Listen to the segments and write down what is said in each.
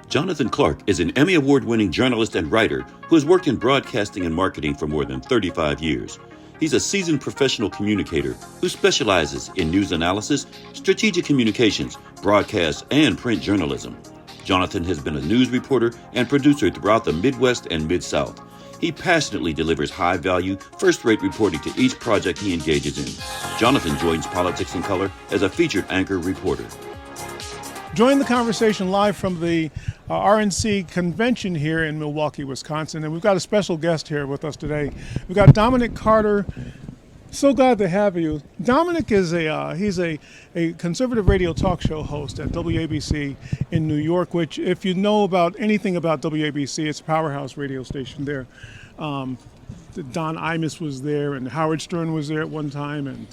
Jonathan Clark is an Emmy Award-winning journalist and writer who has worked in broadcasting and marketing for more than 35 years. He's a seasoned professional communicator who specializes in news analysis, strategic communications, broadcast, and print journalism. Jonathan has been a news reporter and producer throughout the Midwest and Mid-South. He passionately delivers high-value, first-rate reporting to each project he engages in. Jonathan joins Politics in Color as a featured anchor reporter. Join the conversation live from the RNC convention here in Milwaukee, Wisconsin. And we've got a special guest here with us today. We've got Dominic Carter. So glad to have you. Dominic is he's a conservative radio talk show host at WABC in New York, which if you know about anything about WABC, it's a powerhouse radio station there. Don Imus was there, and Howard Stern was there at one time, and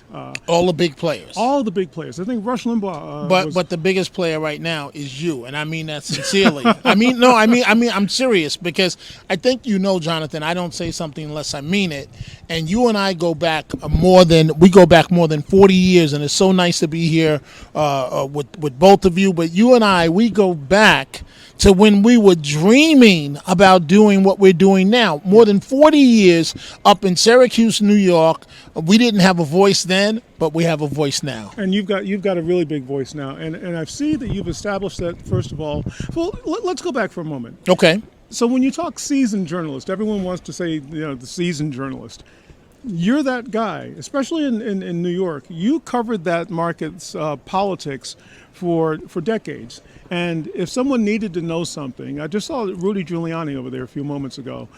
all the big players. All the big players. I think Rush Limbaugh. But the biggest player right now is you, and I mean that sincerely. I'm serious, because I think Jonathan. I don't say something unless I mean it. And you and I go back more than 40 years, and it's so nice to be here with both of you. But you and I, we go back to when we were dreaming about doing what we're doing now. More than 40 years up in Syracuse, New York. We didn't have a voice then, but we have a voice now. And you've got a really big voice now. And I see that you've established that, first of all. Well, let's go back for a moment. Okay. So when you talk seasoned journalist, everyone wants to say, the seasoned journalist. You're that guy, especially in New York. You covered that market's politics for decades. And if someone needed to know something, I just saw Rudy Giuliani over there a few moments ago.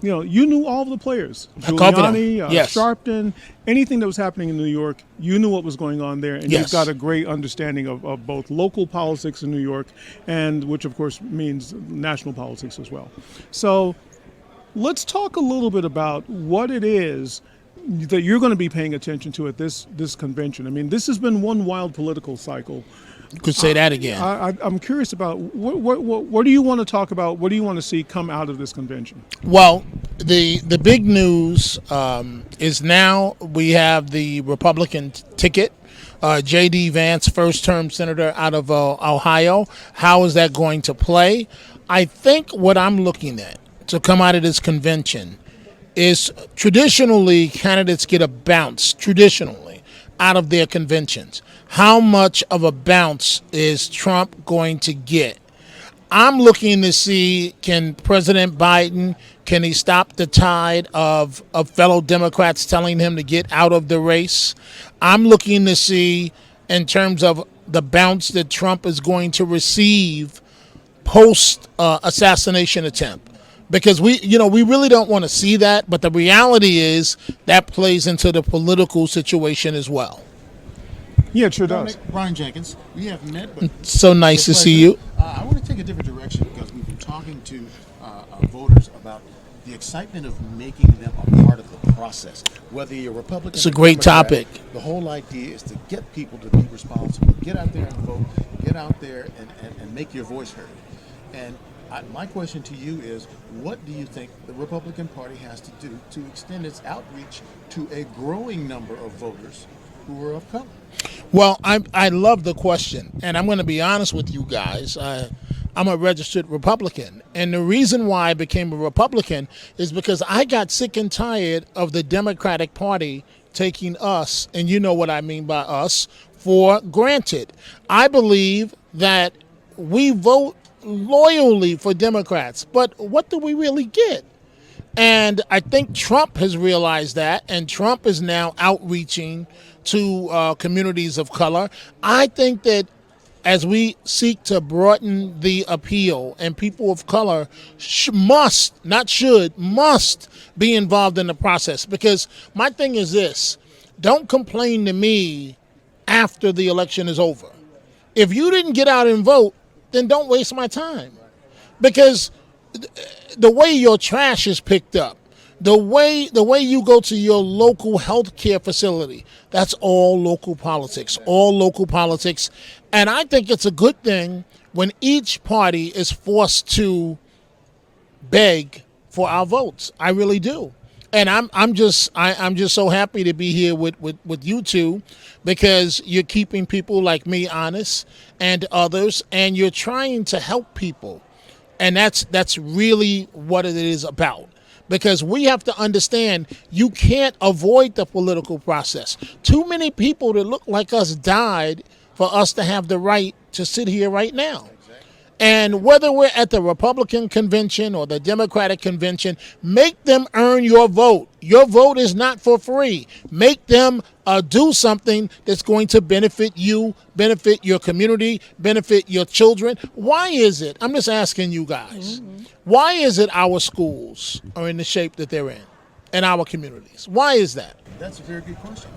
You knew all of the players. Giuliani, yes. Sharpton, anything that was happening in New York, you knew what was going on there. And yes. You've got a great understanding of both local politics in New York, and which of course means national politics as well. So let's talk a little bit about what it is that you're going to be paying attention to at this convention. I mean, this has been one wild political cycle. You could say that again. I'm curious about what do you want to talk about? What do you want to see come out of this convention? Well, the big news is now we have the Republican ticket. J.D. Vance, first-term senator out of Ohio. How is that going to play? I think what I'm looking at to come out of this convention is traditionally candidates get a bounce, traditionally, out of their conventions. How much of a bounce is Trump going to get? I'm looking to see, can President Biden, can he stop the tide of fellow Democrats telling him to get out of the race? I'm looking to see, in terms of the bounce that Trump is going to receive post-assassination attempt. Because we really don't want to see that, but the reality is that plays into the political situation as well. Yeah, it sure does. Brian Jenkins, we have met. But so nice to see you. I want to take a different direction, because we've been talking to voters about the excitement of making them a part of the process. Whether you're Republican, it's a great topic. The whole idea is to get people to be responsible, get out there and vote, get out there and make your voice heard. And my question to you is, what do you think the Republican Party has to do to extend its outreach to a growing number of voters who are of color? Well, I love the question, and I'm going to be honest with you guys. I'm a registered Republican, and the reason why I became a Republican is because I got sick and tired of the Democratic Party taking us, and you know what I mean by us, for granted. I believe that we vote loyally for Democrats, but what do we really get? And I think Trump has realized that, and Trump is now outreaching to communities of color. I think that as we seek to broaden the appeal, and people of color must be involved in the process. Because my thing is this: don't complain to me after the election is over. If you didn't get out and vote, then don't waste my time. Because the way your trash is picked up, the way you go to your local health care facility, that's all local politics, And I think it's a good thing when each party is forced to beg for our votes. I really do. And I'm just so happy to be here with you two, because you're keeping people like me honest, and others, and you're trying to help people. And that's really what it is about. Because we have to understand you can't avoid the political process. Too many people that look like us died for us to have the right to sit here right now. And whether we're at the Republican convention or the Democratic convention, make them earn your vote. Your vote is not for free. Make them do something that's going to benefit you, benefit your community, benefit your children. Why is it? I'm just asking you guys. Why is it our schools are in the shape that they're in, and our communities? Why is that? That's a very good question.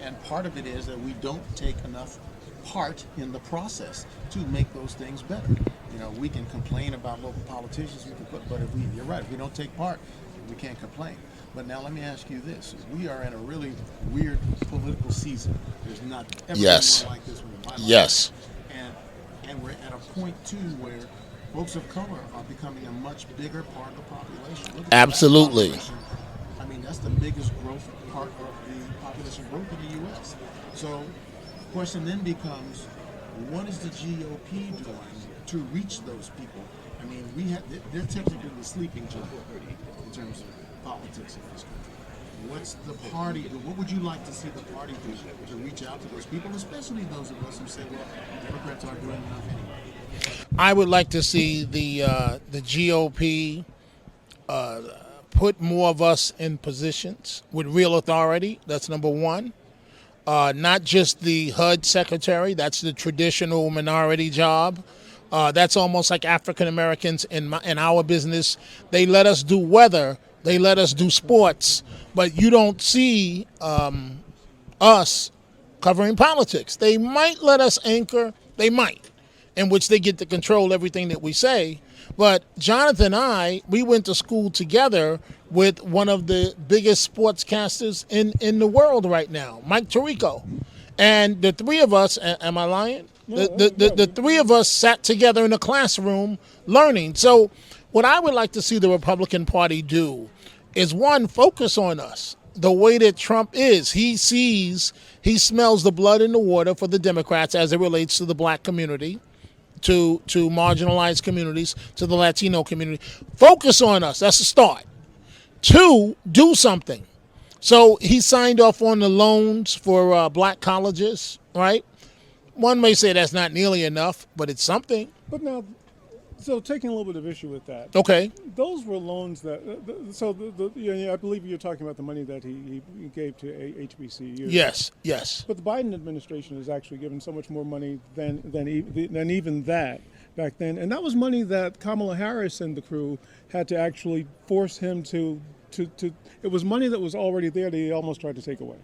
And part of it is that we don't take enough part in the process to make those things better. You know, we can complain about local politicians, but you're right, if we don't take part, we can't complain. But now let me ask you this. We are in a really weird political season. There's not ever anyone like this one in my life. Yes. And we're at a point, too, where folks of color are becoming a much bigger part of the population. Look at Absolutely. the I mean, that's the biggest growth part of the population growth in the U.S. So the question then becomes, what is the GOP doing to reach those people? I mean, they're technically the sleeping giant in terms of politics in this country. What's the party do? What would you like to see the party do to reach out to those people, especially those of us who say, well, Democrats aren't doing enough anyway? I would like to see the GOP put more of us in positions with real authority. That's number one. Not just the HUD secretary. That's the traditional minority job. That's almost like African Americans in our business. They let us do weather. They let us do sports. But you don't see us covering politics. They might let us anchor. They might, in which they get to control everything that we say. But Jonathan and I, we went to school together with one of the biggest sportscasters in the world right now, Mike Tirico. And the three of us, am I lying? The three of us sat together in a classroom learning. So what I would like to see the Republican Party do is, one, focus on us the way that Trump is. He smells the blood in the water for the Democrats as it relates to the black community, to marginalized communities, to the Latino community. Focus on us. That's a start. Two, do something. So he signed off on the loans for black colleges, right? One may say that's not nearly enough, but it's something. But now, so taking a little bit of issue with that. Okay. Those were loans that, I believe you're talking about the money that he gave to HBCUs. Yes. But the Biden administration has actually given so much more money than even that back then. And that was money that Kamala Harris and the crew had to actually force him to it was money that was already there that he almost tried to take away.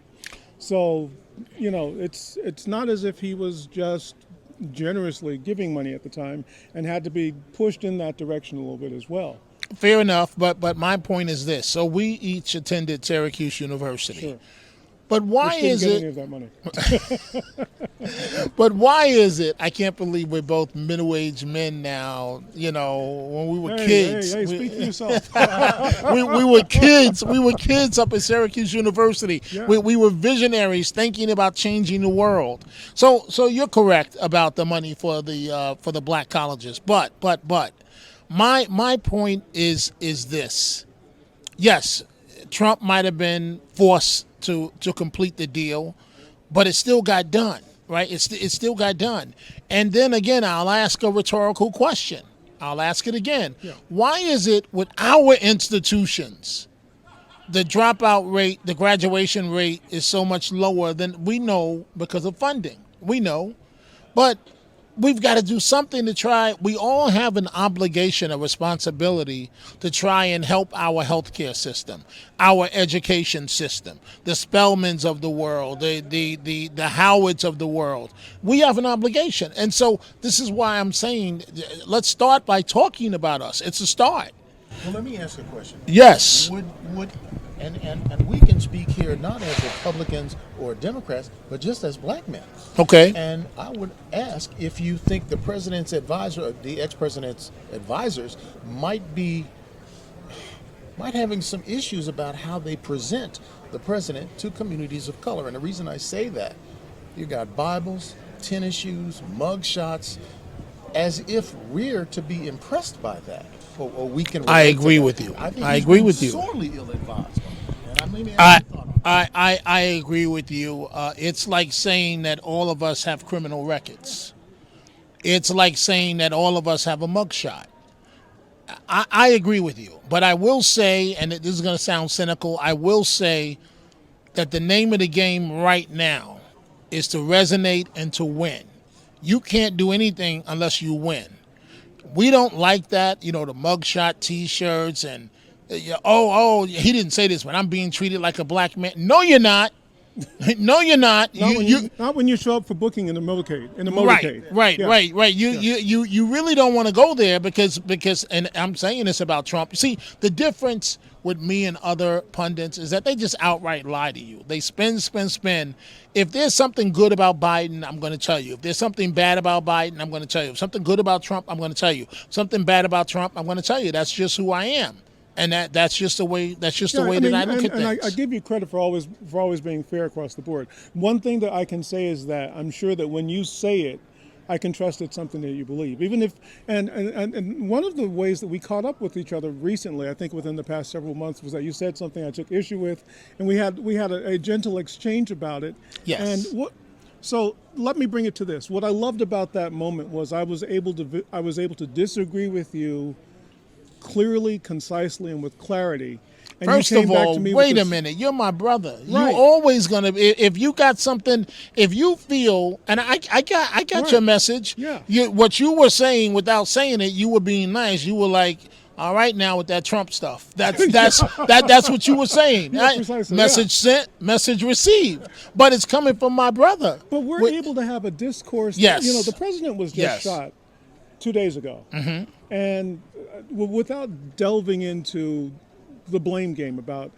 So, it's not as if he was just generously giving money at the time and had to be pushed in that direction a little bit as well. Fair enough, but my point is this. So we each attended Syracuse University. Sure. But why is get it? any of that money? But why is it? I can't believe we're both middle-aged men now. When we were kids. Hey, speak for yourself. we were kids. We were kids up at Syracuse University. Yeah. We were visionaries thinking about changing the world. So you're correct about the money for the black colleges. But my point is this. Yes, Trump might have been forced to complete the deal, but it still got done, right? It still got done. And then again, I'll ask a rhetorical question. I'll ask it again. Yeah. Why is it with our institutions, the dropout rate, the graduation rate is so much lower than we know because of funding? We know, but we've got to do something to try. We all have an obligation, a responsibility to try and help our healthcare system, our education system, the Spellmans of the world, the Howards of the world. We have an obligation. And so this is why I'm saying, let's start by talking about us. It's a start. Well, let me ask a question. Yes. And we can speak here not as Republicans or Democrats, but just as black men. Okay. And I would ask if you think the president's advisor, the ex-president's advisors, might having some issues about how they present the president to communities of color. And the reason I say that, you got Bibles, tennis shoes, mug shots, as if we're to be impressed by that, or we can. I relate to agree that. with you. I think I he's agree been with you. Sorely ill-advised. And let me I, ask your thought on that. I agree with you. It's like saying that all of us have criminal records. It's like saying that all of us have a mugshot. I agree with you. But I will say, and this is going to sound cynical, I will say that the name of the game right now is to resonate and to win. You can't do anything unless you win. We don't like that, the mugshot T-shirts and, he didn't say this, but I'm being treated like a black man. No, you're not. No, you're not. Not when you show up for booking in the motorcade. Right. Yeah. You really don't want to go there because, and I'm saying this about Trump. See, the difference with me and other pundits is that they just outright lie to you. They spin. If there's something good about Biden, I'm going to tell you. If there's something bad about Biden, I'm going to tell you. If something good about Trump, I'm going to tell you. Something bad about Trump, I'm going to tell you. That's just who I am. And that's just the way. That's just the way that I look at things. And I give you credit for always being fair across the board. One thing that I can say is that I'm sure that when you say it, I can trust it's something that you believe. Even if and one of the ways that we caught up with each other recently, I think within the past several months, was that you said something I took issue with, and we had a gentle exchange about it. Yes. So let me bring it to this. What I loved about that moment was I was able to disagree with you clearly, concisely, and with clarity. And First of all, wait a minute. You're my brother. Right. You're always gonna. If you got something, if you feel, and I got Right. your message. Yeah. What you were saying without saying it, you were being nice. You were like, all right, now with that Trump stuff. That's what you were saying. Yeah, precisely, message sent, message received. But it's coming from my brother. But we're able to have a discourse. Yes. The president was just shot 2 days ago. Mm-hmm. And without delving into the blame game about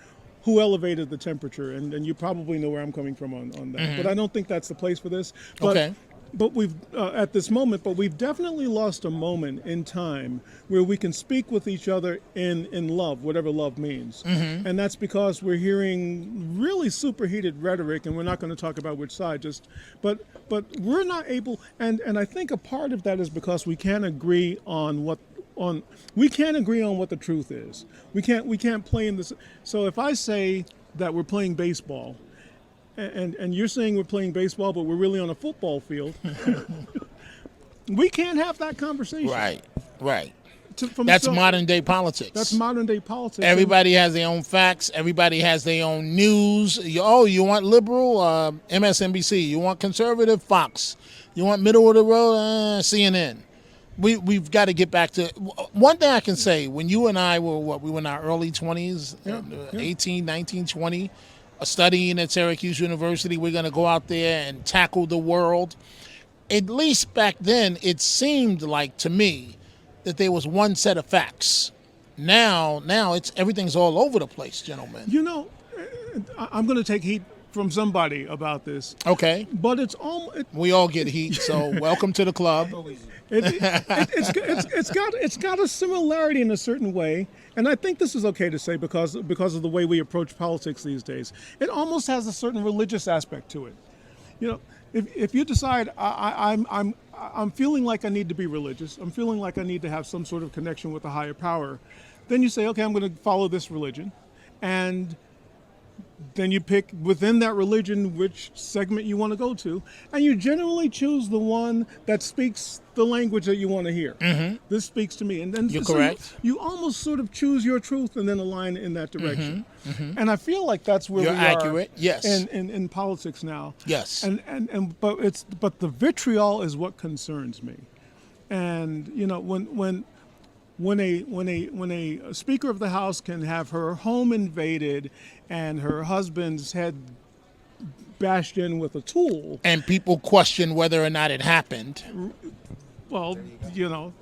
who elevated the temperature, and you probably know where I'm coming from on that. Mm-hmm. But I don't think that's the place for this. But, okay. But we've, at this moment, we've definitely lost a moment in time where we can speak with each other in love, whatever love means. Mm-hmm. And that's because we're hearing really superheated rhetoric, and we're not going to talk about which side, but we're not able, and I think a part of that is because we can't agree on what the truth is. We can't play in this. So if I say that we're playing baseball, and you're saying we're playing baseball, but we're really on a football field, we can't have that conversation. Right. That's modern day politics. That's modern day politics. Everybody has their own facts. Everybody has their own news. You want liberal? MSNBC. You want conservative? Fox. You want middle of the road? CNN. We've got to get back to one thing I can say. When you and I were we were in our early 20s, 18, 19, 20, studying at Syracuse University, we're going to go out there and tackle the world. At least back then, it seemed like to me that there was one set of facts. Now everything's all over the place, gentlemen. I'm going to take heat from somebody about this. Okay. But we all get heat, so welcome to the club. It's got a similarity in a certain way, and I think this is okay to say because of the way we approach politics these days. It almost has a certain religious aspect to it. If you decide I'm feeling like I need to be religious, I'm feeling like I need to have some sort of connection with a higher power, then you say, okay, I'm going to follow this religion, and then you pick within that religion which segment you want to go to, and you generally choose the one that speaks the language that you want to hear. Mm-hmm. This speaks to me, and then you're correct. You almost sort of choose your truth and then align in that direction. Mm-hmm. Mm-hmm. And I feel like that's where you're we accurate. are. Yes. In politics now. Yes. But the vitriol is what concerns me, and when a Speaker of the House can have her home invaded and her husband's head bashed in with a tool, and people question whether or not it happened. Well,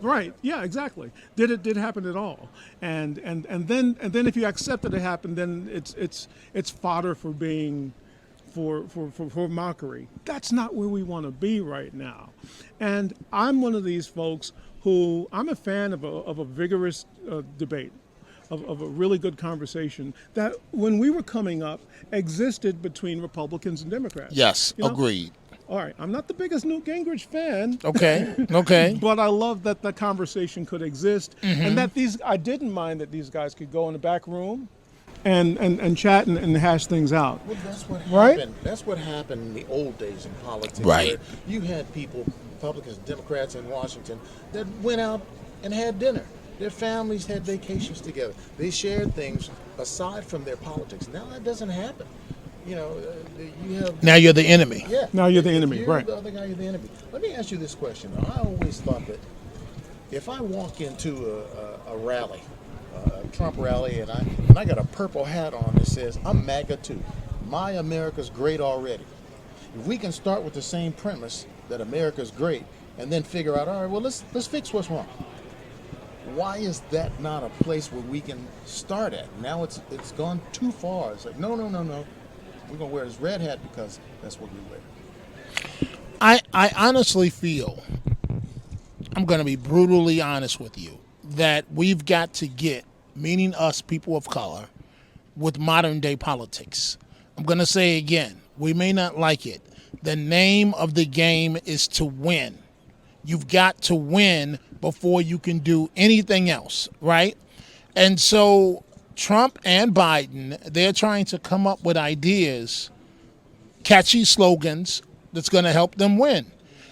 right? Yeah, exactly. Did it happen at all? And then if you accept that it happened, then it's fodder for being for mockery. That's not where we want to be right now. And I'm one of these folks who I'm a fan of a vigorous debate, of a really good conversation that when we were coming up existed between Republicans and Democrats. Yes, agreed. All right, I'm not the biggest Newt Gingrich fan. Okay. But I love that the conversation could exist, and that I didn't mind that these guys could go in the back room and chat and hash things out. Well, that's what Right? happened. That's what happened in the old days in politics. Right. Where you had people, Republicans, Democrats in Washington, that went out and had dinner. Their families had vacations together. They shared things aside from their politics. Now that doesn't happen. You know, you have. Now you're the enemy. Yeah. Now you're the If enemy, you're right. The other guy, you're the enemy. Let me ask you this question. I always thought that if I walk into a rally, a Trump rally, and I got a purple hat on that says I'm MAGA too, my America's great already. If we can start with the same premise that America's great, and then figure out, all right, well let's fix what's wrong. Why is that not a place where we can start at? Now it's gone too far. It's like no. We're gonna wear this red hat because that's what we wear. I honestly feel, I'm going to be brutally honest with you, that we've got to get, meaning us, people of color, with modern day politics. I'm going to say again, we may not like it. The name of the game is to win. You've got to win before you can do anything else, right? And so Trump and Biden, they're trying to come up with ideas, catchy slogans that's going to help them win.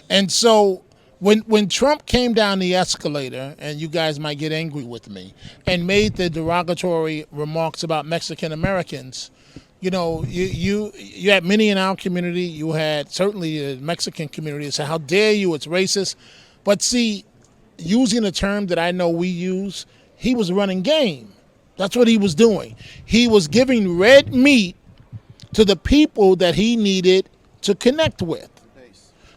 And so when Trump came down the escalator, and you guys might get angry with me, and made the derogatory remarks about Mexican Americans, you know, you had many in our community. You had certainly the Mexican community that said, how dare you, it's racist. But see, using a term that I know we use, he was running game. That's what he was doing. He was giving red meat to the people that he needed to connect with.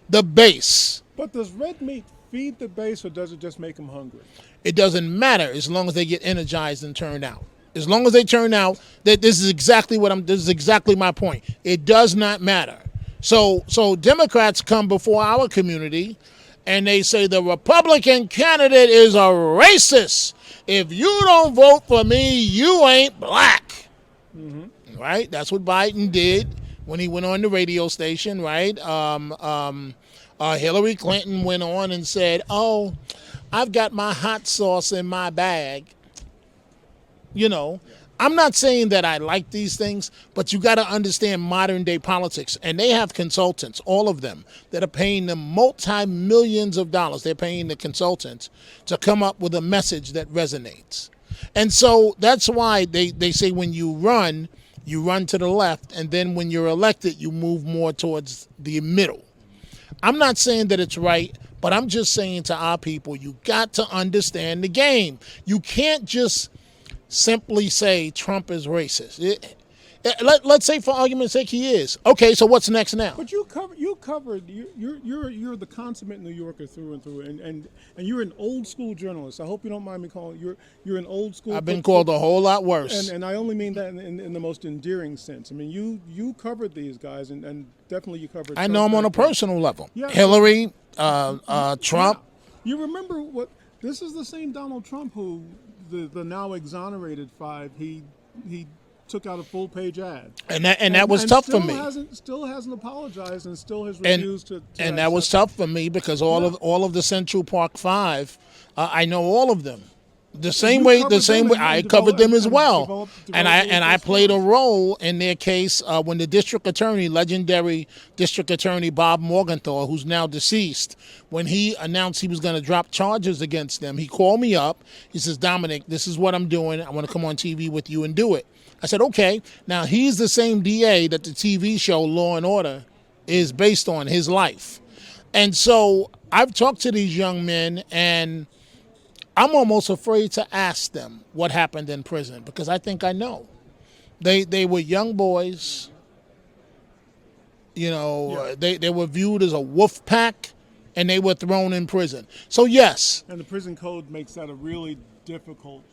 The base. But does red meat feed the base, or does it just make them hungry? It doesn't matter as long as they get energized and turned out. As long as they turn out, that this is exactly my point. It does not matter. So Democrats come before our community and they say the Republican candidate is a racist. If you don't vote for me, you ain't black. Mm-hmm. Right? That's what Biden did when he went on the radio station, right? Hillary Clinton went on and said, oh, I've got my hot sauce in my bag. You know, I'm not saying that I like these things, but you got to understand modern day politics. And they have consultants, all of them, that are paying them multi-millions of dollars. They're paying the consultants to come up with a message that resonates. And so that's why they say when you run to the left, and then when you're elected, you move more towards the middle. I'm not saying that it's right, but I'm just saying to our people, you got to understand the game. You can't just simply say Trump is racist. Let's say, for argument's sake, he is. Okay, so what's next now? But you're the consummate New Yorker through and through, and you're an old school journalist. I hope you don't mind me calling you're an old school. I've been called a whole lot worse, and I only mean that in the most endearing sense. I mean, you covered these guys, and definitely you covered. I know him on a personal level. Yeah. Hillary, Trump. You remember what? This is the same Donald Trump who the now exonerated five. He took out a full-page ad, and that was tough for me. Still hasn't apologized, and still has refused to. And that was tough for me because all of the Central Park Five, I know all of them. The same way I covered them as well, and I played a role in their case when the legendary district attorney Bob Morgenthau, who's now deceased, when he announced he was going to drop charges against them, he called me up. He says, Dominic, this is what I'm doing. I want to come on TV with you and do it. I said, okay. Now, he's the same DA that the TV show Law and Order is based on, his life. And so I've talked to these young men, and I'm almost afraid to ask them what happened in prison because I think I know. They were young boys. You know, yeah. They were viewed as a wolf pack, and they were thrown in prison. So, yes. And the prison code makes that a really difficult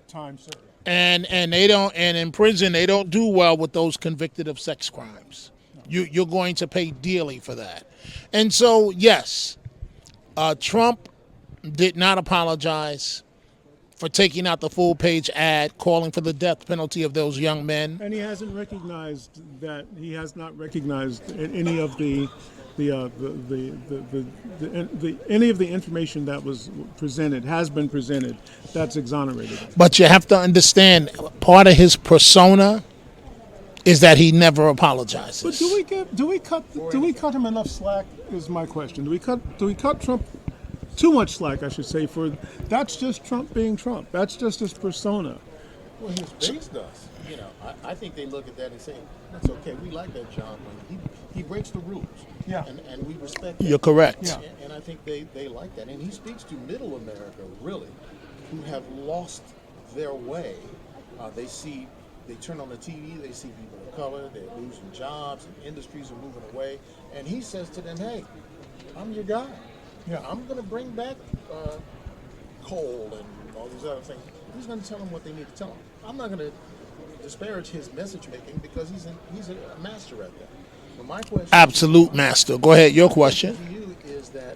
time served. And in prison they don't do well with those convicted of sex crimes. You're going to pay dearly for that. And so, yes, Trump did not apologize for taking out the full-page ad calling for the death penalty of those young men. And he hasn't recognized that. He has not recognized any of the any of the information that was presented has been presented that's exonerated. But you have to understand, part of his persona is that he never apologizes. But do we cut him enough slack? Is my question. Do we cut Trump too much slack? I should say. For that's just Trump being Trump. That's just his persona. Well, his base does. You know, I think they look at that and say, "That's okay. We like that John. He breaks the rules. Yeah. And we respect that." You're correct. Yeah. And I think they like that. And he speaks to middle America, really, who have lost their way. They turn on the TV, they see people of color, they're losing jobs, and industries are moving away. And he says to them, "Hey, I'm your guy. Yeah, I'm going to bring back coal and all these other things." He's going to tell them what they need to tell them. I'm not going to disparage his message making because he's a master at that. But my question, Absolute master. Go ahead. Your question. to you is that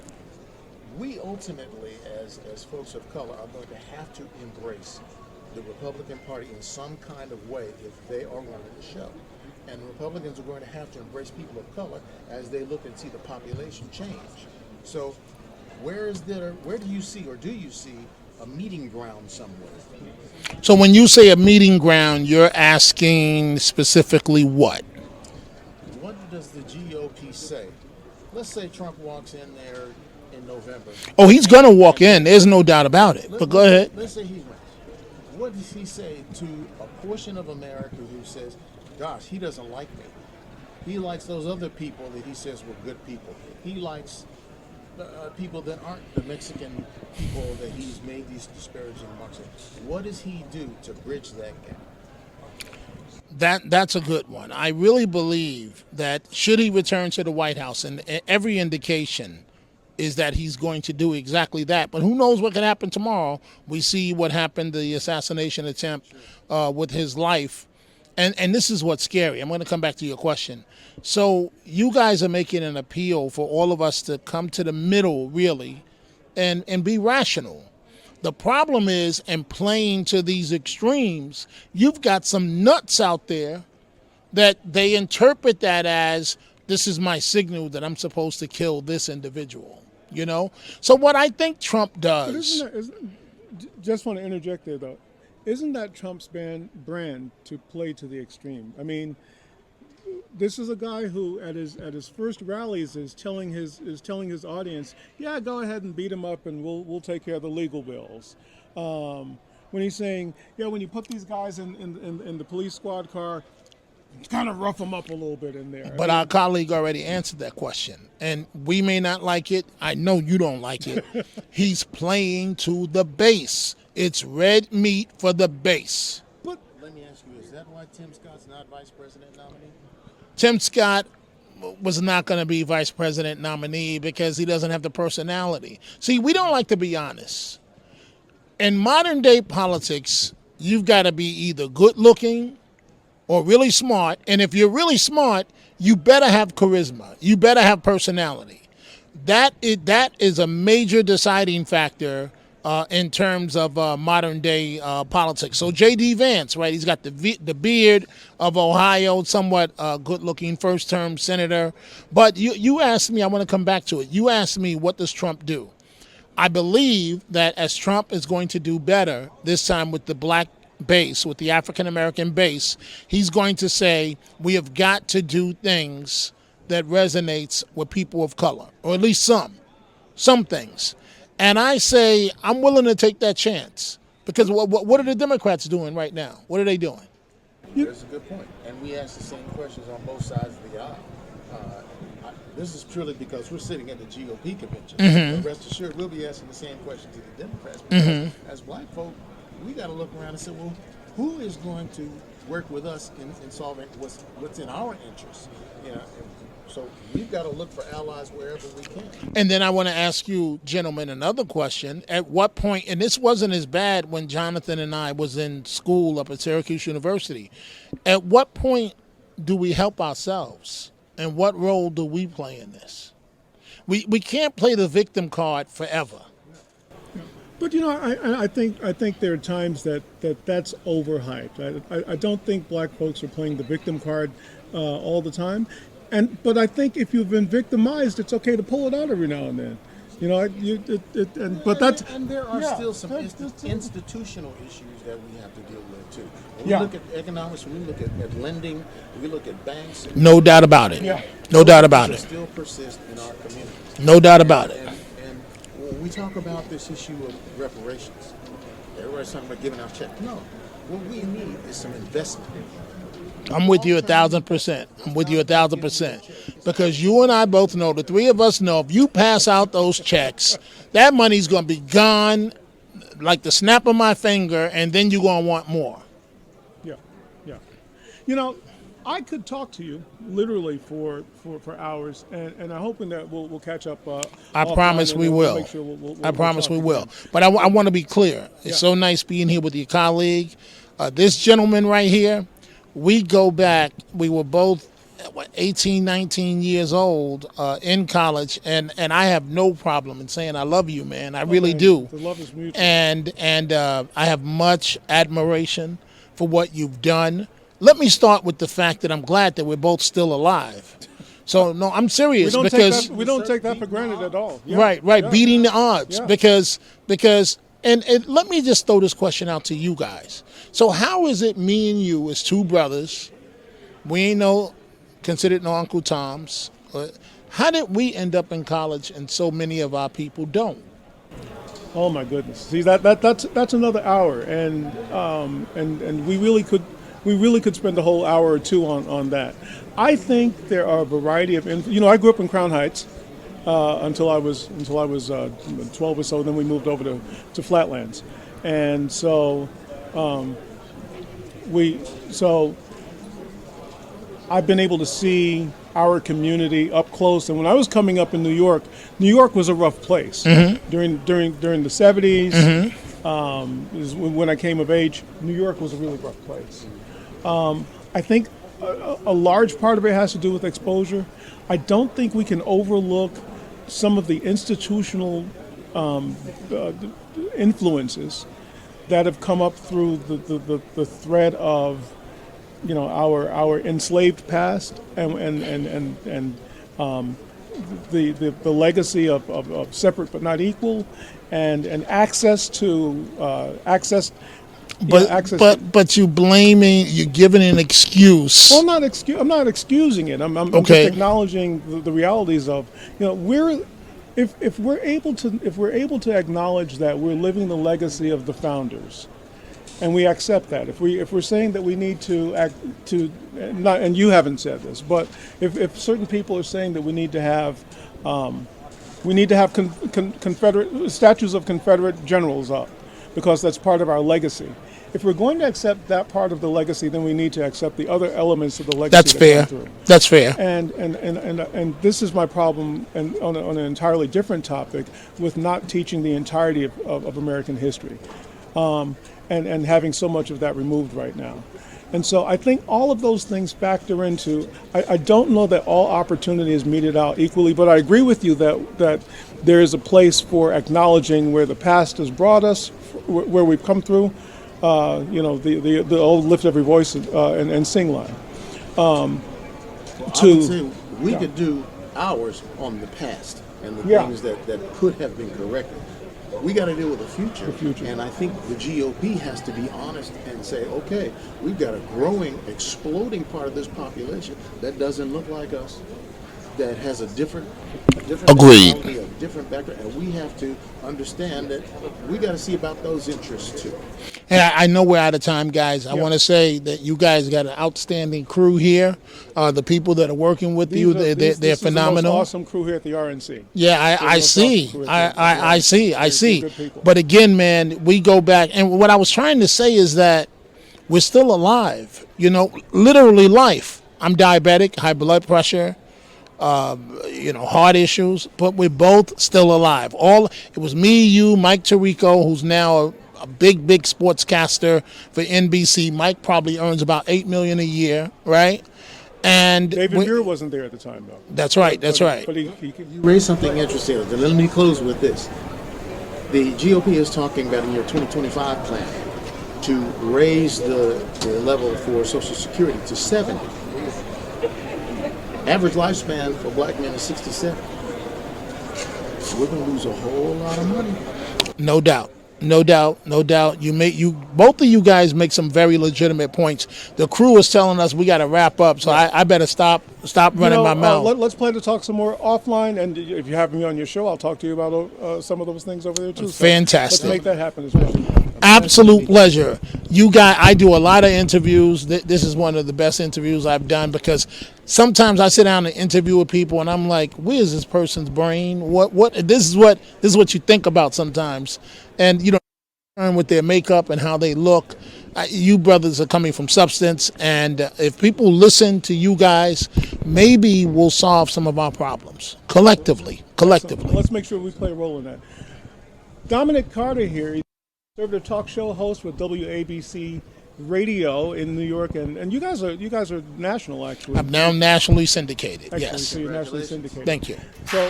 we ultimately, as folks of color, are going to have to embrace the Republican Party in some kind of way if they are running the show. And Republicans are going to have to embrace people of color as they look and see the population change. So where do you see, or do you see, a meeting ground somewhere? So when you say a meeting ground, you're asking specifically what? What does the GOP say? Let's say Trump walks in there in November. Oh, he's going to walk in. There's no doubt about it. But go ahead. Let's say he wins. What does he say to a portion of America who says, "Gosh, he doesn't like me. He likes those other people that he says were good people. He likes people that aren't the Mexican people that he's made these disparaging remarks at." What does he do to bridge that gap? That's a good one. I really believe that should he return to the White House, and every indication is that he's going to do exactly that. But who knows what could happen tomorrow? We see what happened, the assassination attempt with his life. And this is what's scary. I'm going to come back to your question. So you guys are making an appeal for all of us to come to the middle, really, and be rational. The problem is, in playing to these extremes, you've got some nuts out there that they interpret that as, this is my signal that I'm supposed to kill this individual, you know? So what I think Trump does... Just want to interject there, though. Isn't that Trump's brand to play to the extreme? I mean, this is a guy who, at his first rallies, is telling his audience, "Yeah, go ahead and beat him up, and we'll take care of the legal bills." When he's saying, "Yeah, when you put these guys in the police squad car, kind of rough them up a little bit in there." But our colleague already answered that question, and we may not like it. I know you don't like it. He's playing to the base. It's red meat for the base. But let me ask you, is that why Tim Scott's not vice president nominee? Tim Scott was not going to be vice president nominee because he doesn't have the personality. See, we don't like to be honest. In modern day politics, you've got to be either good looking or really smart. And if you're really smart, you better have charisma. You better have personality. That is a major deciding factor in terms of modern day politics. So J.D. Vance, right? He's got the beard of Ohio, somewhat good-looking first-term senator. But you asked me, I want to come back to it. You asked me, what does Trump do? I believe that as Trump is going to do better this time with the black base, with the African-American base, he's going to say, we have got to do things that resonates with people of color, or at least some things. And I say, I'm willing to take that chance. Because what are the Democrats doing right now? What are they doing? That's a good point. And we ask the same questions on both sides of the aisle. This is purely because we're sitting at the GOP convention. Mm-hmm. But rest assured, we'll be asking the same questions to the Democrats. Because as black folk, we got to look around and say, well, who is going to work with us in solving what's in our interest? You know, so we've got to look for allies wherever we can. And then I want to ask you, gentlemen, another question. At what point, and this wasn't as bad when Jonathan and I was in school up at Syracuse University, at what point do we help ourselves? And what role do we play in this? We can't play the victim card forever. But you know, I think there are times that's overhyped. I don't think black folks are playing the victim card all the time. But I think if you've been victimized, it's okay to pull it out every now and then. You know, but that's and there are yeah, still some that's- institutional issues that we have to deal with too. When Yeah. we look at economics, when we look at lending, when we look at banks, No doubt about it. Yeah. No doubt about those it. still persist in our community. No doubt about it. And when we talk about this issue of reparations, everybody's talking about giving out checks. No, what we need is some investment. I'm with you 1,000%. I'm with you 1,000%. Because you and I both know, the three of us know, if you pass out those checks, that money's going to be gone like the snap of my finger, and then you're going to want more. yeah, yeah. You know, I could talk to you literally for hours, and I'm hoping that we'll catch up. I offline, promise and we we'll will. make sure we'll I promise talk we again. will. But I want to be clear. It's Yeah. so nice being here with your colleague. This gentleman right here, we go back. We were both 18, 19 years old in college, and I have no problem in saying I love you, man. I really Man, do. The love is mutual. And I have much admiration for what you've done. Let me start with the fact that I'm glad that we're both still alive. So no, I'm serious because we don't take that for granted at all. Yeah. right, Yeah. beating the odds Yeah. because and let me just throw this question out to you guys. So how is it me and you as two brothers, we ain't considered no Uncle Toms, how did we end up in college and so many of our people don't? Oh my goodness! See that's another hour, and we really could spend a whole hour or two on that. I think there are a variety of I grew up in Crown Heights until I was 12 or so. Then we moved over to Flatlands, and so I've been able to see our community up close. And when I was coming up in New York was a rough place. During the 70s, is when I came of age. New York was a really rough place. I think a large part of it has to do with exposure. I don't think we can overlook some of the institutional influences that have come up through the thread of our enslaved past and the legacy of separate but not equal and access to access. But you're giving an excuse. Well, I'm not excusing it. I'm just Okay. acknowledging the realities of if we're able to acknowledge that we're living the legacy of the founders. And we accept that. If we're saying that we need to not, and you haven't said this, but if certain people are saying that we need to have Confederate statues of Confederate generals up, because that's part of our legacy. If we're going to accept that part of the legacy, then we need to accept the other elements of the legacy. That's fair. Come through. That's fair. And this is my problem, and on an entirely different topic, with not teaching the entirety of American history. And having so much of that removed right now. And so I think all of those things factor into, I don't know that all opportunity is meted out equally, but I agree with you that there is a place for acknowledging where the past has brought us, where we've come through, the old lift every voice and sing line. I would say we could do hours on the past and the things that could have been corrected. We got to deal with the future. And I think the GOP has to be honest and say, okay, we've got a growing, exploding part of this population that doesn't look like us, that has a different Agreed. mentality, a different background, and we have to understand that we got to see about those interests too. And I know we're out of time, guys. I want to say that you guys got an outstanding crew here. The people that are working with you, they're This is phenomenal. the most awesome crew here at the RNC. Yeah, I most see. awesome crew I see. They're good people. But again, man, we go back, and what I was trying to say is that we're still alive. Literally life. I'm diabetic, high blood pressure, heart issues, but we're both still alive. It was me, you, Mike Tirico, who's now a big sportscaster for NBC. Mike probably earns about $8 million a year, right? And David Muir wasn't there at the time, though. That's right. But he You raised something interesting. Let me close with this. The GOP is talking about in your 2025 plan to raise the level for Social Security to 70. Average lifespan for black men is 67. We're going to lose a whole lot of money. No doubt. No doubt, no doubt. Both of you guys make some very legitimate points. The crew is telling us we got to wrap up, so I better stop running my mouth. Let's plan to talk some more offline, and if you have me on your show, I'll talk to you about some of those things over there too. So fantastic. Let's make that happen as well. Absolute pleasure. You guys, I do a lot of interviews. This is one of the best interviews I've done because sometimes I sit down and interview with people, and I'm like, "Where's this person's brain? What? This is what you think about sometimes." And with their makeup and how they look. You brothers are coming from substance, and if people listen to you guys, maybe we'll solve some of our problems collectively. Let's make sure we play a role in that. Dominic Carter here, he's a conservative talk show host with WABC Radio in New York, and you guys are national actually. I'm now nationally syndicated. Excellent. Yes. So you're nationally syndicated. Thank you. So.